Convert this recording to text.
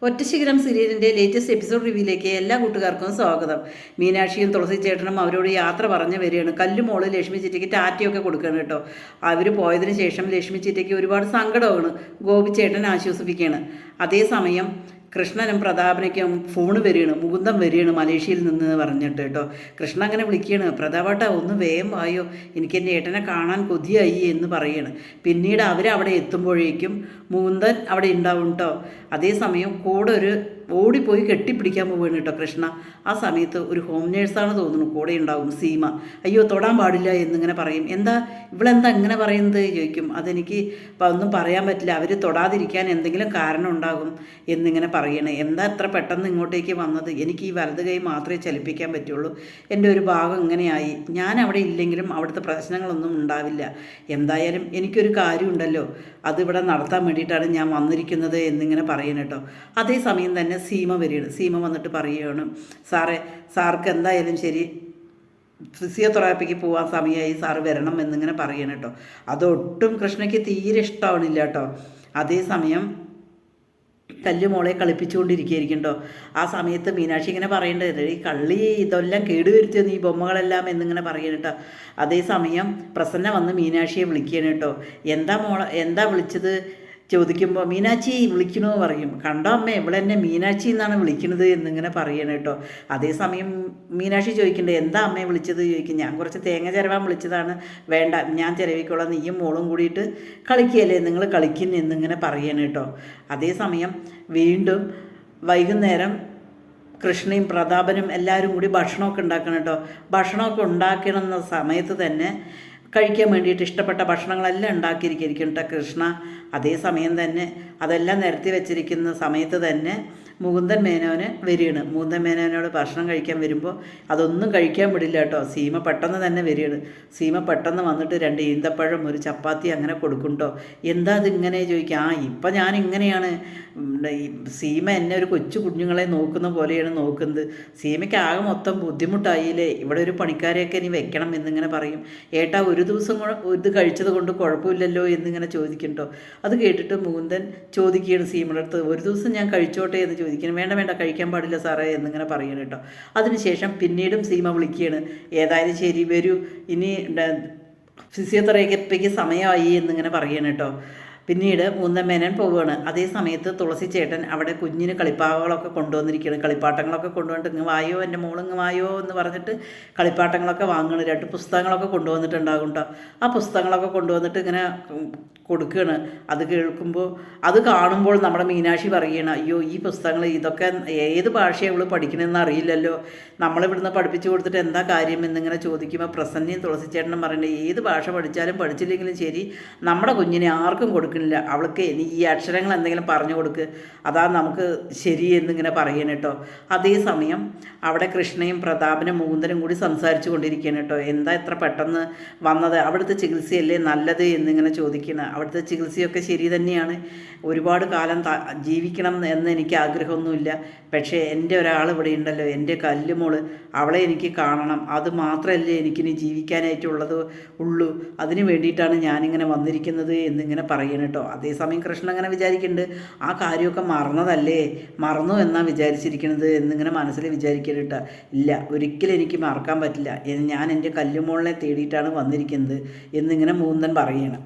ഒറ്റശിഖരം സീരിയലിൻ്റെ latest episode റിവ്യൂയിലേക്ക് എല്ലാ കൂട്ടുകാർക്കും സ്വാഗതം. മീനാക്ഷിയും തുളസി ചേട്ടനും അവരോട് യാത്ര പറഞ്ഞു വരികയാണ്. കല്ലുമോള് ലക്ഷ്മി ചിറ്റയ്ക്ക് ടാറ്റയൊക്കെ കൊടുക്കുകയാണ് കേട്ടോ. അവർ പോയതിന് ശേഷം ലക്ഷ്മി ചിറ്റയ്ക്ക് ഒരുപാട് സങ്കടമാണ്. ഗോപിച്ചേട്ടൻ ആശ്വസിപ്പിക്കുകയാണ്. അതേസമയം കൃഷ്ണനും പ്രതാപനയ്ക്കും ഫോണ് വരികയാണ്. മുകുന്ദം വരികയാണ് മലേഷ്യയിൽ നിന്ന് പറഞ്ഞിട്ട് കേട്ടോ. കൃഷ്ണ അങ്ങനെ വിളിക്കുകയാണ്, പ്രതാപേട്ട ഒന്ന് വേഗം വായോ, എനിക്ക് എൻ്റെ ഏട്ടനെ കാണാൻ കൊതിയായി എന്ന് പറയുകയാണ്. പിന്നീട് അവരവിടെ എത്തുമ്പോഴേക്കും മുകുന്ദൻ അവിടെ ഉണ്ടാവും കേട്ടോ. അതേസമയം കൂടെ ഒരു ഓടിപ്പോയി കെട്ടിപ്പിടിക്കാൻ പോവുകയാണ് കേട്ടോ കൃഷ്ണ. ആ സമയത്ത് ഒരു ഹോം നേഴ്സാണ് തോന്നുന്നു കൂടെ ഉണ്ടാവും, സീമ. അയ്യോ തൊടാൻ പാടില്ല എന്നിങ്ങനെ പറയും. എന്താ ഇവളെന്താ ഇങ്ങനെ പറയുന്നത് ചോദിക്കും. അതെനിക്ക് ഒന്നും പറയാൻ പറ്റില്ല, അവർ തൊടാതിരിക്കാൻ എന്തെങ്കിലും കാരണം ഉണ്ടാകും എന്നിങ്ങനെ പറയണേ. എന്താ എത്ര പെട്ടെന്ന് ഇങ്ങോട്ടേക്ക് വന്നത്? എനിക്ക് ഈ വലത് കൈ മാത്രമേ ചലിപ്പിക്കാൻ പറ്റുള്ളൂ, എൻ്റെ ഒരു ഭാഗം ഇങ്ങനെയായി. ഞാൻ അവിടെ ഇല്ലെങ്കിലും അവിടുത്തെ പ്രശ്നങ്ങളൊന്നും ഉണ്ടാവില്ല. എന്തായാലും എനിക്കൊരു കാര്യമുണ്ടല്ലോ, അതിവിടെ നടത്താൻ വേണ്ടിയിട്ടാണ് ഞാൻ വന്നിരിക്കുന്നത് എന്നിങ്ങനെ പറയണം കേട്ടോ. അതേസമയം തന്നെ സീമ വരികയാണ്. സീമ വന്നിട്ട് പറയുകയാണ്, സാർക്ക് എന്തായാലും ശരി ഫിസിയോതെറാപ്പിക്ക് പോകാൻ സമയമായി, സാറ് വരണം എന്നിങ്ങനെ പറയണം കേട്ടോ. അതൊട്ടും കൃഷ്ണയ്ക്ക് തീരെ ഇഷ്ടമാവണില്ല കേട്ടോ. അതേസമയം കല്ലുമോളെ കളിപ്പിച്ചുകൊണ്ടിരിക്കുകയായിരിക്കും കേട്ടോ. ആ സമയത്ത് മീനാക്ഷി ഇങ്ങനെ പറയേണ്ടത്, ഈ കള്ളി ഇതെല്ലാം കേടുവരുത്തിയോ ഈ ബൊമ്മകളെല്ലാം എന്നിങ്ങനെ പറയണം കേട്ടോ. അതേസമയം പ്രസന്ന വന്ന് മീനാക്ഷിയെ വിളിക്കുകയാണ് കേട്ടോ. എന്താ വിളിച്ചത് ചോദിക്കുമ്പോൾ മീനാക്ഷി വിളിക്കണോ പറയും. കണ്ടോ അമ്മേ, ഇവിടെ എന്നെ മീനാക്ഷി എന്നാണ് വിളിക്കുന്നത് എന്നിങ്ങനെ പറയണം കേട്ടോ. അതേസമയം മീനാക്ഷി ചോദിക്കണ്ടേ, എന്താ അമ്മയെ വിളിച്ചത് ചോദിക്കും. ഞാൻ കുറച്ച് തേങ്ങ ചിരവാൻ വിളിച്ചതാണ്. വേണ്ട, ഞാൻ ചിരവിക്കോളാം, നീയും മോളും കൂടിയിട്ട് കളിക്കുകയല്ലേ, നിങ്ങൾ കളിക്കുന്നു എന്നിങ്ങനെ പറയണം കേട്ടോ. അതേസമയം വീണ്ടും വൈകുന്നേരം കൃഷ്ണയും പ്രതാപനും എല്ലാവരും കൂടി ഭക്ഷണമൊക്കെ ഉണ്ടാക്കണം കേട്ടോ. ഭക്ഷണമൊക്കെ ഉണ്ടാക്കണമെന്ന സമയത്ത് തന്നെ കഴിക്കാൻ വേണ്ടിയിട്ട് ഇഷ്ടപ്പെട്ട ഭക്ഷണങ്ങളെല്ലാം ഉണ്ടാക്കിയിരിക്കും കേട്ടോ കൃഷ്ണ. അതേസമയം തന്നെ അതെല്ലാം നിരത്തി വെച്ചിരിക്കുന്ന സമയത്ത് തന്നെ മുകുന്ദൻ മേനോന് വരികയാണ്. മുകുന്ദൻ മേനോനോട് ഭക്ഷണം കഴിക്കാൻ വരുമ്പോൾ അതൊന്നും കഴിക്കാൻ വിടില്ല കേട്ടോ. സീമ പെട്ടെന്ന് തന്നെ വരികയാണ്. സീമ പെട്ടെന്ന് വന്നിട്ട് 2 ഈന്തപ്പഴം ഒരു ചപ്പാത്തി അങ്ങനെ കൊടുക്കും കേട്ടോ. എന്താ അതിങ്ങനെ ചോദിക്കുക. ഇപ്പം ഞാൻ ഇങ്ങനെയാണ്, സീമ എന്നെ ഒരു കൊച്ചു കുഞ്ഞുങ്ങളെ നോക്കുന്ന പോലെയാണ് നോക്കുന്നത്. സീമയ്ക്ക് ആകെ മൊത്തം ബുദ്ധിമുട്ടായില്ലേ, ഇവിടെ ഒരു പണിക്കാരെയൊക്കെ ഇനി വെക്കണം എന്നിങ്ങനെ പറയും. ഏട്ടാ ഒരു ദിവസം ഇത് കഴിച്ചത് കൊണ്ട് കുഴപ്പമില്ലല്ലോ എന്നിങ്ങനെ ചോദിക്കും കേട്ടോ. അത് കേട്ടിട്ട് മുകുന്ദൻ ചോദിക്കുകയാണ് സീമയുടെ അടുത്ത്, ഒരു ദിവസം ഞാൻ കഴിച്ചോട്ടെ എന്ന് ചോദിക്കണം. വേണ്ട കഴിക്കാൻ പാടില്ല സാറേ എന്നിങ്ങനെ പറയണം കേട്ടോ. അതിനുശേഷം പിന്നീടും സീമ വിളിക്കുകയാണ്, ഏതായാലും ശരി വരൂ, ഇനി ഫിസിയോതെറാപ്പിക്ക് സമയമായി എന്നിങ്ങനെ പറയണം കേട്ടോ. പിന്നീട് മുകുന്ദൻ മേനോൻ പോവുകയാണ്. അതേ സമയത്ത് തുളസി ചേട്ടൻ അവിടെ കുഞ്ഞിന് കളിപ്പാവകളൊക്കെ കൊണ്ടുവന്നിരിക്കുകയാണ്. കളിപ്പാട്ടങ്ങളൊക്കെ കൊണ്ടുവന്നിട്ട് ഇങ്ങ് വായോ എൻ്റെ മോളിങ്ങ് വായോ എന്ന് പറഞ്ഞിട്ട് കളിപ്പാട്ടങ്ങളൊക്കെ വാങ്ങണം. 2 പുസ്തകങ്ങളൊക്കെ കൊണ്ടുവന്നിട്ടുണ്ടാകും കേട്ടോ. ആ പുസ്തകങ്ങളൊക്കെ കൊണ്ടുവന്നിട്ട് ഇങ്ങനെ കൊടുക്കുകയാണ്. അത് കേൾക്കുമ്പോൾ അത് കാണുമ്പോൾ നമ്മുടെ മീനാക്ഷി പറയുകയാണ്, അയ്യോ ഈ പുസ്തകങ്ങൾ ഇതൊക്കെ ഏത് ഭാഷയാണ് ഇവൾ പഠിക്കണമെന്ന് അറിയില്ലല്ലോ, നമ്മളിവിടുന്ന് പഠിപ്പിച്ചു കൊടുത്തിട്ട് എന്താ കാര്യം എന്നിങ്ങനെ ചോദിക്കുമ്പോൾ പ്രസന്നയും തുളസി ചേട്ടനും പറയേണ്ടത്, ഏത് ഭാഷ പഠിച്ചാലും പഠിച്ചില്ലെങ്കിലും ശരി നമ്മുടെ കുഞ്ഞിനെ ആർക്കും കൊടുക്കുന്നില്ല, അവൾക്ക് ഈ അക്ഷരങ്ങൾ എന്തെങ്കിലും പറഞ്ഞു കൊടുക്ക്, അതാ നമുക്ക് ശരി എന്നിങ്ങനെ പറയണം കേട്ടോ. അതേസമയം അവിടെ കൃഷ്ണയും പ്രതാപനും മുകുന്ദനും കൂടി സംസാരിച്ചു കൊണ്ടിരിക്കുകയാണ് കേട്ടോ. എന്താ എത്ര പെട്ടെന്ന് വന്നത്, അവിടുത്തെ ചികിത്സയല്ലേ നല്ലത് എന്നിങ്ങനെ ചോദിക്കണം. അവിടുത്തെ ചികിത്സയൊക്കെ ശരി തന്നെയാണ്, ഒരുപാട് കാലം ജീവിക്കണം എന്ന് എനിക്ക് ആഗ്രഹമൊന്നുമില്ല, പക്ഷേ എൻ്റെ ഒരാൾ ഇവിടെ ഉണ്ടല്ലോ, എൻ്റെ കല്ലുമോള്, അവളെ എനിക്ക് കാണണം, അത് മാത്രമല്ലേ എനിക്കിനി ജീവിക്കാനായിട്ടുള്ളത് ഉള്ളൂ, അതിന് വേണ്ടിയിട്ടാണ് ഞാനിങ്ങനെ വന്നിരിക്കുന്നത് എന്നിങ്ങനെ പറയണം കേട്ടോ. അതേസമയം കൃഷ്ണൻ അങ്ങനെ വിചാരിക്കുന്നുണ്ട്, ആ കാര്യമൊക്കെ മറന്നു എന്നാണ് വിചാരിച്ചിരിക്കുന്നത് എന്നിങ്ങനെ മനസ്സിൽ വിചാരിക്കണം കേട്ടോ. ഇല്ല, ഒരിക്കലും എനിക്ക് മറക്കാൻ പറ്റില്ല, ഞാൻ എൻ്റെ കല്ലുമോളിനെ തേടിയിട്ടാണ് വന്നിരിക്കുന്നത് എന്നിങ്ങനെ മുകുന്ദൻ പറയണം.